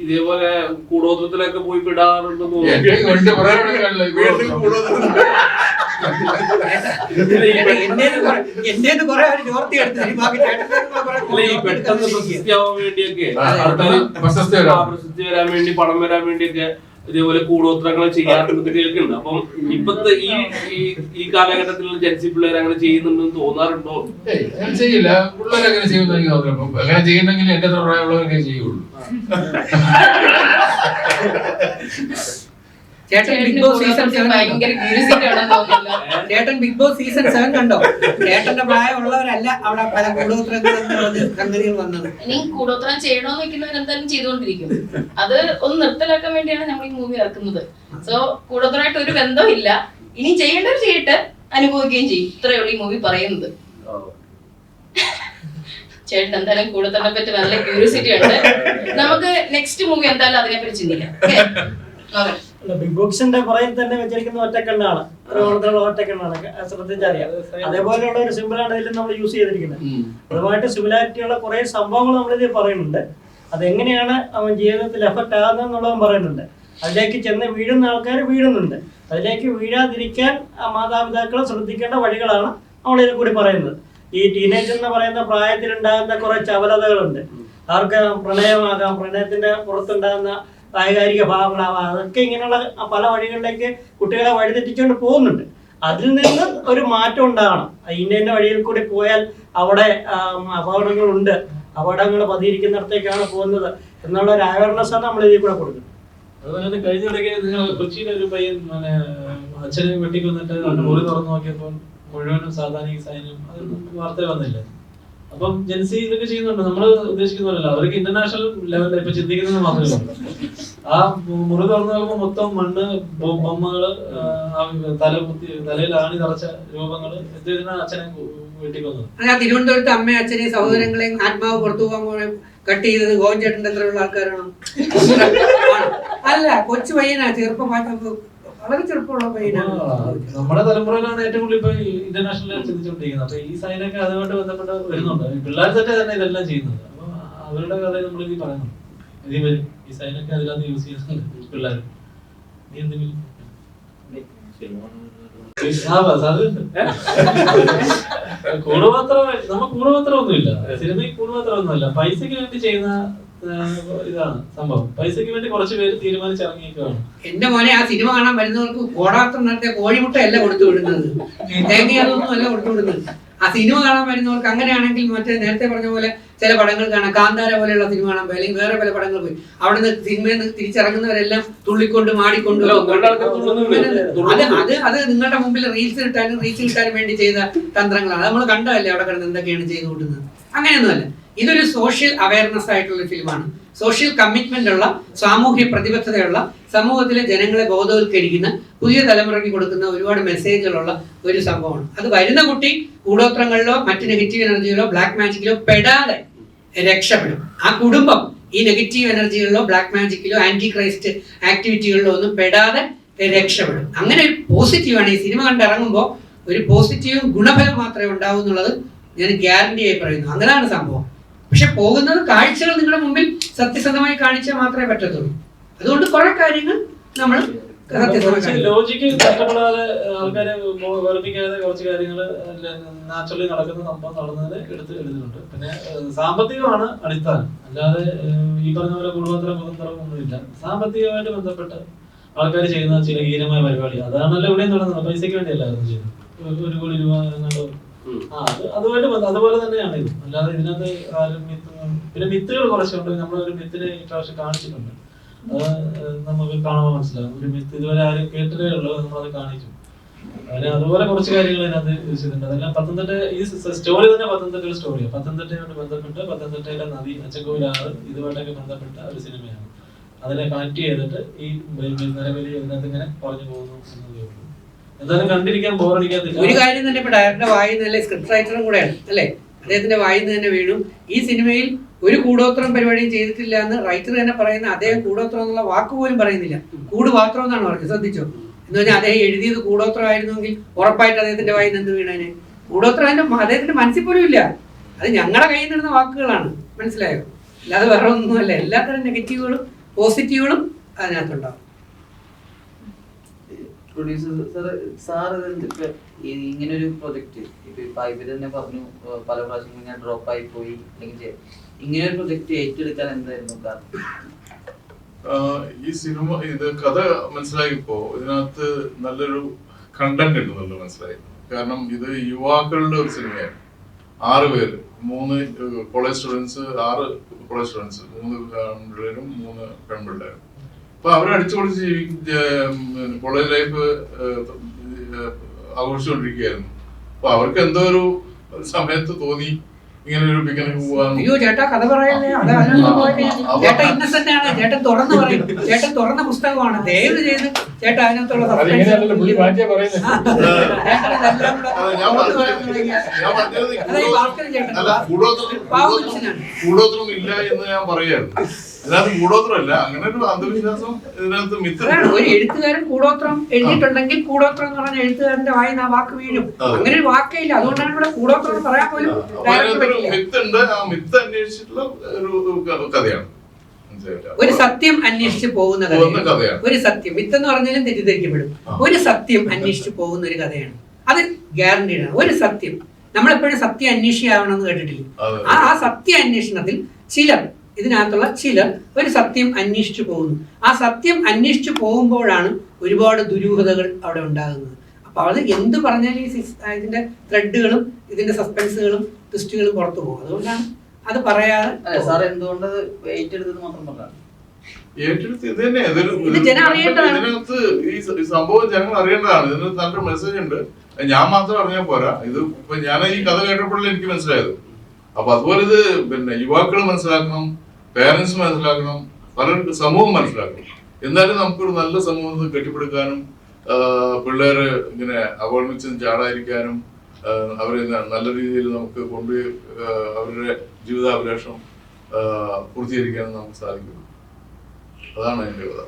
ഇതേപോലെ കൂടോത്രത്തിലൊക്കെ പോയി വിടാറുണ്ടെന്ന് പെട്ടെന്ന് പ്രശസ്തിയാവാൻ വേണ്ടിയൊക്കെ പ്രശസ്തി വരാൻ വേണ്ടി പണം വരാൻ വേണ്ടിയൊക്കെ ഇതേപോലെ കൂടോത്രങ്ങൾ ചെയ്യാറുണ്ടെന്ന് കേൾക്കുന്നുണ്ട്. അപ്പം ഇപ്പത്തെ ഈ കാലഘട്ടത്തിൽ ജൻസി പിള്ളേർ അങ്ങനെ ചെയ്യുന്നുണ്ടെന്ന് തോന്നാറുണ്ടോ? ചെയ്യില്ല, പിള്ളേർ അങ്ങനെ ചെയ്യുന്ന എനിക്ക് തോന്നുന്നു. അങ്ങനെ ചെയ്യുന്നെങ്കിൽ എന്റെ പ്രായമുള്ളവരൊക്കെ ചെയ്യുള്ളൂ. ചേട്ടൻ ബിഗ് ബോസ് സീസൺ 7 കണ്ടോ? ചേട്ടന്റെ പ്രായമുള്ളവരല്ല അവിടെ പല കൂടോത്രങ്ങൾ വന്നത്. ഇനി കൂടോത്രം ചെയ്യണോന്ന് വെക്കുന്നവർ എന്തായാലും ചെയ്തുകൊണ്ടിരിക്കും. അത് ഒന്ന് നിർത്തലാക്കാൻ വേണ്ടിയാണ് നമ്മൾ ഈ മൂവി ഇറക്കുന്നത്. സോ കൂടോത്രമായിട്ട് ഒരു ബന്ധവും ഇല്ല. ഇനി ചെയ്യേണ്ടവർ ചെയ്തിട്ട് അനുഭവിക്കുകയും ചെയ്യും. ഇത്രയേ ഉള്ളൂ ഈ മൂവി പറയുന്നത്. ചേട്ടൻ എന്തായാലും കൂടോത്രനെ പറ്റി നല്ല ക്യൂരിയോസിറ്റി ഉണ്ട്. നമുക്ക് നെക്സ്റ്റ് മൂവി എന്തായാലും അതിനെപ്പറ്റി ചിന്തിക്കാം. ബിഗ് ബോക്സിന്റെ പുറകിൽ തന്നെ വെച്ചിരിക്കുന്ന ഒറ്റക്കണ്ണാണ്, ഒറ്റക്കണ്ണാണ്, ശ്രദ്ധിച്ചറിയാം. അതേപോലെയുള്ള ഒരു സിമ്പിളാണ് ഇതിൽ നമ്മൾ യൂസ് ചെയ്തിരിക്കുന്നത്. അതുമായിട്ട് സിമിലാരിറ്റിയുള്ള കുറെ സംഭവങ്ങൾ നമ്മളിതിൽ പറയുന്നുണ്ട്. അതെങ്ങനെയാണ് അവൻ ജീവിതത്തിൽ എഫക്ട് ആകുന്നതെന്നുള്ളതും പറയുന്നുണ്ട്. അതിലേക്ക് ചെന്ന് വീഴുന്ന ആൾക്കാർ വീഴുന്നുണ്ട്. അതിലേക്ക് വീഴാതിരിക്കാൻ മാതാപിതാക്കൾ ശ്രദ്ധിക്കേണ്ട വഴികളാണ് നമ്മളിതിൽ കൂടി പറയുന്നത്. ഈ ടീനേജ് എന്ന് പറയുന്ന പ്രായത്തിലുണ്ടാകുന്ന കുറെ ചപലതകളുണ്ട്. അവർക്ക് പ്രണയമാകാം, പ്രണയത്തിന്റെ പുറത്തുണ്ടാകുന്ന വൈകാരിക ഭാവങ്ങളാവാം. അതൊക്കെ ഇങ്ങനെയുള്ള പല വഴികളിലേക്ക് കുട്ടികളെ വഴിതെറ്റിച്ചുകൊണ്ട് പോകുന്നുണ്ട്. അതിൽ നിന്ന് ഒരു മാറ്റം ഉണ്ടാകണം. ഇന്ന വഴിയിൽ കൂടി പോയാൽ അവിടെ അപകടങ്ങളുണ്ട്, അപകടങ്ങൾ പതിയിരിക്കുന്നിടത്തേക്കാണ് പോകുന്നത് എന്നുള്ള ഒരു അവയർനെസ് ആണ് നമ്മൾ ഇതിൽ കൂടെ കൊടുക്കുന്നത്. അതുപോലെ കഴിഞ്ഞ ഇടയ്ക്ക് നിങ്ങൾ കൊച്ചിയിലെ ഒരു പയ്യൻ അച്ഛനെ വെട്ടിക്കൊന്നിട്ട് മുറി തുറന്നു നോക്കിയപ്പോൾ മുഴുവനും സാധാരണ സൈന്യം വാർത്ത വന്നില്ല. അപ്പം ജൻസി ഇതൊക്കെ ചെയ്യുന്നുണ്ട്. നമ്മൾ ഉദ്ദേശിക്കുന്നതല്ല, അവർക്ക് ഇന്റർനാഷണൽ ലെവലിൽ ഇപ്പൊ ചിന്തിക്കുന്നത് മാത്രമല്ല. ആ മുറി തുറന്നു നോക്കുമ്പോൾ മൊത്തം മണ്ണ്, ബൊമ്മകള്, തലയിൽ ആണി തറച്ച രൂപങ്ങള്, എന്തിനാണ് അച്ഛനെ വെട്ടിക്കൊന്നത്. തിരുവനന്തപുരത്ത് അമ്മയും അച്ഛനെയും സഹോദരങ്ങളെയും ആത്മാവ് പുറത്തു പോകാൻ കട്ട് ചെയ്തത് ഗോവിന്ദേട്ടന്റെ എത്രയുള്ള ആൾക്കാരാണോ? അല്ല, കൊച്ചു പയ്യനാ, ചെറുപ്പം വളരെ ചെറുപ്പമുള്ള പയ്യനാണ്. നമ്മുടെ തലമുറയിലാണ് ഏറ്റവും കൂടുതൽ ഇപ്പൊ ഇന്റർനാഷണൽ ചിന്തിച്ചുകൊണ്ടിരിക്കുന്നത്. അപ്പൊ ഈ സൈനൊക്കെ അതുമായിട്ട് ബന്ധപ്പെട്ട് വരുന്നുണ്ട്. പിള്ളേർ തന്നെ ഇതെല്ലാം ചെയ്യുന്നത്. അപ്പൊ അവരുടെ കഥ നമ്മൾ ഇനി പറയുന്നുണ്ട്. ഇനി വരും ഈ സൈനൊക്കെ അതിനകത്ത് യൂസ് ചെയ്യുന്നുണ്ട് പിള്ളേർ. നീ എന്തെങ്കിലും കൂടുമാത്രമൊന്നുമില്ല സിനിമയിൽ, കൂടുമാത്രമൊന്നുമില്ല. പൈസക്ക് വേണ്ടി ചെയ്യുന്ന ഇതാണ് സംഭവം. പൈസക്ക് വേണ്ടി കുറച്ച് പേര് തീരുമാനിച്ചിറങ്ങിയേക്കാണ്. എന്റെ മോനെ, ആ സിനിമ കാണാൻ വരുന്നവർക്ക് കോടാത്രം നടത്തിയ കോഴിമുട്ട അല്ല കൊടുത്തു വിടുന്നത്, തേങ്ങയൊന്നും അല്ല കൊടുത്തു വിടുന്നത്. ആ സിനിമ കാണാൻ വരുന്നവർക്ക് അങ്ങനെയാണെങ്കിൽ മറ്റേ നേരത്തെ പറഞ്ഞ പോലെ ചില പടങ്ങൾ കാണാം, കാന്താര പോലെയുള്ള സിനിമ കാണാൻ പോയി, അല്ലെങ്കിൽ വേറെ പല പടങ്ങൾ പോയി അവിടെ നിന്ന് സിനിമയിൽ നിന്ന് തിരിച്ചിറങ്ങുന്നവരെല്ലാം തുള്ളിക്കൊണ്ട് മാടിക്കൊണ്ട് അത് നിങ്ങളുടെ മുമ്പിൽ റീൽസ് കിട്ടാനും വേണ്ടി ചെയ്ത തന്ത്രങ്ങളാണ്. നമ്മൾ കണ്ടതല്ലേ അവിടെ കിടന്ന് എന്തൊക്കെയാണ് ചെയ്തു കൂട്ടുന്നത്. അങ്ങനെയൊന്നുമല്ല. ഇതൊരു സോഷ്യൽ അവയർനെസ് ആയിട്ടുള്ള ഫിലിമാണ്. സോഷ്യൽ കമ്മിറ്റ്മെന്റ് ഉള്ള, സാമൂഹ്യ പ്രതിബദ്ധതയുള്ള, സമൂഹത്തിലെ ജനങ്ങളെ ബോധവൽക്കരിക്കുന്ന, പുതിയ തലമുറയ്ക്ക് കൊടുക്കുന്ന ഒരുപാട് മെസ്സേജുകളുള്ള ഒരു സംഭവമാണ്. അത് വരുന്ന കുട്ടി കൂടോത്രങ്ങളിലോ മറ്റ് നെഗറ്റീവ് എനർജികളോ ബ്ലാക്ക് മാജിക്കിലോ പെടാതെ രക്ഷപ്പെടും. ആ കുടുംബം ഈ നെഗറ്റീവ് എനർജികളിലോ ബ്ലാക്ക് മാജിക്കിലോ ആന്റി ക്രൈസ്റ്റ് ആക്ടിവിറ്റികളിലോ ഒന്നും പെടാതെ രക്ഷപ്പെടും. അങ്ങനെ ഒരു പോസിറ്റീവാണ്. ഈ സിനിമ കണ്ടിറങ്ങുമ്പോൾ ഒരു പോസിറ്റീവും ഗുണഫലം മാത്രമേ ഉണ്ടാവൂ എന്നുള്ളത് ഞാൻ ഗ്യാരണ്ടിയായി പറയുന്നു. അങ്ങനെയാണ് സംഭവം. പക്ഷെ പോകുന്നത് കാഴ്ചകൾ നിങ്ങളുടെ മുമ്പിൽ സത്യസന്ധമായി കാണിച്ചാൽ മാത്രമേ പറ്റത്തുള്ളൂ. അതുകൊണ്ട് കുറെ കാര്യങ്ങൾ നമ്മൾ ലോജിക്ക് കഷ്ടപ്പെടാതെ ആൾക്കാരെ വെറുപ്പിക്കാതെ കുറച്ച് കാര്യങ്ങൾ നാച്ചുറലി നടക്കുന്ന സംഭവം നടന്നത് എടുത്തിട്ടുണ്ട്. പിന്നെ സാമ്പത്തികമാണ് അടിസ്ഥാനം, അല്ലാതെ ഈ പറഞ്ഞ പോലെ കുടുംബത്തിലും കുടുംബത്തിലും ഒന്നുമില്ല. സാമ്പത്തികമായിട്ട് ബന്ധപ്പെട്ട് ആൾക്കാർ ചെയ്യുന്ന ചില ഹീനമായ പരിപാടി, അതാണല്ലോ ഇവിടെയും നടന്നത്. പൈസയ്ക്ക് വേണ്ടിയല്ലായിരുന്നു ചെയ്യുന്നത്. 1 കോടി രൂപ അതുമായിട്ട് അതുപോലെ തന്നെയാണ് ഇത്. അല്ലാതെ ഇതിനകത്ത് പിന്നെ മിത്തുകൾ കുറച്ചുണ്ട്. നമ്മളൊരു മിത്തിനെ ഇപ്രാവശ്യം കാണിച്ചിട്ടുണ്ട്. അത് നമുക്ക് കാണുമ്പോൾ മനസ്സിലാവും. ഒരു മിത്ത് ഇതുവരെ ആരും കേട്ടിട്ടേ ഉള്ളൂ, നമ്മളത് കാണിച്ചു. അതുപോലെ കുറച്ച് കാര്യങ്ങൾ അതിനകത്ത് യൂസ് ചെയ്തിട്ടുണ്ട്. അതെല്ലാം പത്തനംതിട്ട, ഈ സ്റ്റോറി തന്നെ പത്തനംതിട്ടയുടെ സ്റ്റോറിയാണ്. പത്തനംതിട്ടയുമായിട്ട് ബന്ധപ്പെട്ട് പത്തനംതിട്ടയിലെ നദി, അച്ചൻകോവിലാറ്, ഇതുമായിട്ടൊക്കെ ബന്ധപ്പെട്ട ഒരു സിനിമയാണ്. അതിനെ കണക്ട് ചെയ്തിട്ട് ഈ നിലവിൽ ഇതിനകത്ത് ഇങ്ങനെ പറഞ്ഞു പോകുന്നു എന്നതേ ഉള്ളൂ. എന്തായാലും കണ്ടിരിക്കാൻ ബോറടിക്കാത്തില്ല. ഒരു കാര്യം തന്നെ, ഇപ്പൊ ഡയറക്ടറുടെ വായിൽ നിന്ന് സ്ക്രിപ്റ്റ് റൈറ്ററും കൂടെയാണ് അല്ലേ, അദ്ദേഹത്തിന്റെ വായിൽ നിന്ന് തന്നെ വീണു. ഈ സിനിമയിൽ ഒരു കൂടോത്രം പരിപാടിയും ചെയ്തിട്ടില്ല എന്ന് റൈറ്റർ തന്നെ പറയുന്ന, അദ്ദേഹം കൂടോത്രം എന്നുള്ള വാക്ക് പോലും പറയുന്നില്ല, കൂടുപാത്രം എന്നാണ് പറഞ്ഞത്. ശ്രദ്ധിച്ചോ? എന്ന് പറഞ്ഞാൽ അദ്ദേഹം എഴുതിയത് കൂടോത്രം ആയിരുന്നെങ്കിൽ ഉറപ്പായിട്ട് അദ്ദേഹത്തിന്റെ വായിൽ നിന്ന് എന്ത് വീണേനെ? കൂടോത്രം അദ്ദേഹത്തിന്റെ മനസ്സിൽ പോലും ഇല്ല. അത് ഞങ്ങളുടെ കയ്യിൽ നിന്നിരുന്ന വാക്കുകളാണ്. മനസ്സിലായോ? അല്ലാതെ വേറെ ഒന്നുമല്ല. എല്ലാത്തരം നെഗറ്റീവുകളും പോസിറ്റീവുകളും അതിനകത്തുണ്ടാവും. ഇങ്ങനെ ഒരു പ്രൊജക്ട് ഇപ്പൊ ഇവര് തന്നെ പറഞ്ഞു പല പ്രാവശ്യം ഇങ്ങനെ ഡ്രോപ്പ് ആയി പോയി, അല്ലെങ്കിൽ ഇങ്ങനെ ഒരു പ്രൊജക്ട് ഏറ്റെടുക്കാൻ എന്തായിരുന്നു കാരണം? ഈ സിനിമ ഇത് കഥ മനസ്സിലാക്കിയപ്പോ ഇതിനകത്ത് നല്ലൊരു കണ്ടന്റ് ഉണ്ടെന്നുള്ളത് മനസ്സിലായി. കാരണം ഇത് യുവാക്കളുടെ ഒരു സിനിമയാണ്. 6 പേര്, 3 കോളേജ് സ്റ്റുഡൻസ്, 6 കോളേജ് സ്റ്റുഡൻസ്, 3 പിള്ളേരും 3 പെൺപിള്ളേരും. അപ്പൊ അവരടിച്ചു പൊളിച്ച് കോളേജ് ലൈഫ് ആഘോഷിച്ചുകൊണ്ടിരിക്കുകയായിരുന്നു. അപ്പൊ അവർക്ക് എന്തോ ഒരു സമയത്ത് തോന്നി ഇങ്ങനെ ഒരു പിക്നിക് പോവാൻ. അയ്യോ ചേട്ടാ കഥ പറയല്ലേ, ചേട്ടാ ഇന്നസെന്റ് ആണ്, ചേട്ടൻ തുറന്ന് പറയും, ചേട്ടൻ തുറന്ന പുസ്തകമാണ്, ദയവ് ചെയ്ത് ചേട്ടാ അതിനകത്തുള്ള കൂടോത്രം ഇല്ല എന്ന് ഞാൻ പറയായിരുന്നു. ഇതിനകത്ത് കൂടോത്രമല്ല, അങ്ങനെ ഒരു അന്ധവിശ്വാസം ഇതിനകത്ത് മിത്താണ്. ഒരു എഴുത്തുകാരൻ കൂടോത്രം എഴുതിയിട്ടുണ്ടെങ്കിൽ കൂടോത്രം എന്ന് പറഞ്ഞ എഴുത്തുകാരന്റെ വായന ആ വാക്ക് വീഴും. അങ്ങനെ ഒരു വാക്കേ ഇല്ല. അതുകൊണ്ടാണ് ഇവിടെ കൂടോത്രം എന്ന് പറയാൻ പോലും മിത്തുണ്ട്. ആ മിത്ത് അന്വേഷിച്ചിട്ടുള്ള ഒരു കഥയാണ്. ഒരു സത്യം അന്വേഷിച്ച് പോകുന്ന കഥയാണ്. ഒരു സത്യം, മിത്തെന്ന് പറഞ്ഞാലും തെറ്റിദ്ധരിക്കപ്പെടും. ഒരു സത്യം അന്വേഷിച്ച് പോകുന്ന ഒരു കഥയാണ്. അത് ഗ്യാരണ്ടീഡാണ്. ഒരു സത്യം, നമ്മളെപ്പോഴും സത്യം അന്വേഷിയാവണമെന്ന് കേട്ടിട്ടില്ല. ആ സത്യ അന്വേഷണത്തിൽ ഇതിനകത്തുള്ള ചിലർ ഒരു സത്യം അന്വേഷിച്ചു പോകുന്നു. ആ സത്യം അന്വേഷിച്ചു പോകുമ്പോഴാണ് ഒരുപാട് ദുരൂഹതകൾ അവിടെ ഉണ്ടാകുന്നത്. അപ്പൊ അത് എന്ത് പറഞ്ഞാലും ഇതിന്റെ ത്രെഡുകളും ഇതിന്റെ സസ്പെൻസുകളും ട്വിസ്റ്റുകളും പുറത്തു പോകും. അതുകൊണ്ടാണ് അത് പറയാതെ. സാർ എന്തുകൊണ്ട് ഏറ്റെടുത്തത് മാത്രം പറഞ്ഞാണ്? ഏറ്റെടുത്ത് ഇത് തന്നെ ഇതിനകത്ത് ഈ സംഭവം ജനങ്ങൾ അറിയേണ്ടതാണ്. ഇതിനകത്ത് നല്ലൊരു മെസ്സേജ് ഉണ്ട്. ഞാൻ മാത്രം അറിഞ്ഞാൽ പോരാ. ഇത് ഇപ്പൊ ഞാൻ ഈ കഥ കേട്ടപ്പോഴല്ലേ എനിക്ക് മനസ്സിലായത്. അപ്പൊ അതുപോലെ ഇത് പിന്നെ യുവാക്കൾ മനസ്സിലാക്കണം, പേരൻസ് മനസ്സിലാക്കണം, പലർക്കും സമൂഹം മനസ്സിലാക്കണം. എന്നാലും നമുക്കൊരു നല്ല സമൂഹം കെട്ടിപ്പടുക്കാനും പിള്ളേര് ഇങ്ങനെ അവഗണിച്ചും ചാടാതിരിക്കാനും അവരെ നല്ല രീതിയിൽ നമുക്ക് കൊണ്ടുപോയി അവരുടെ ജീവിതാഭിലാഷം പൂർത്തീകരിക്കാനും നമുക്ക് സാധിക്കും. അതാണ് അതിന്റെ കഥ.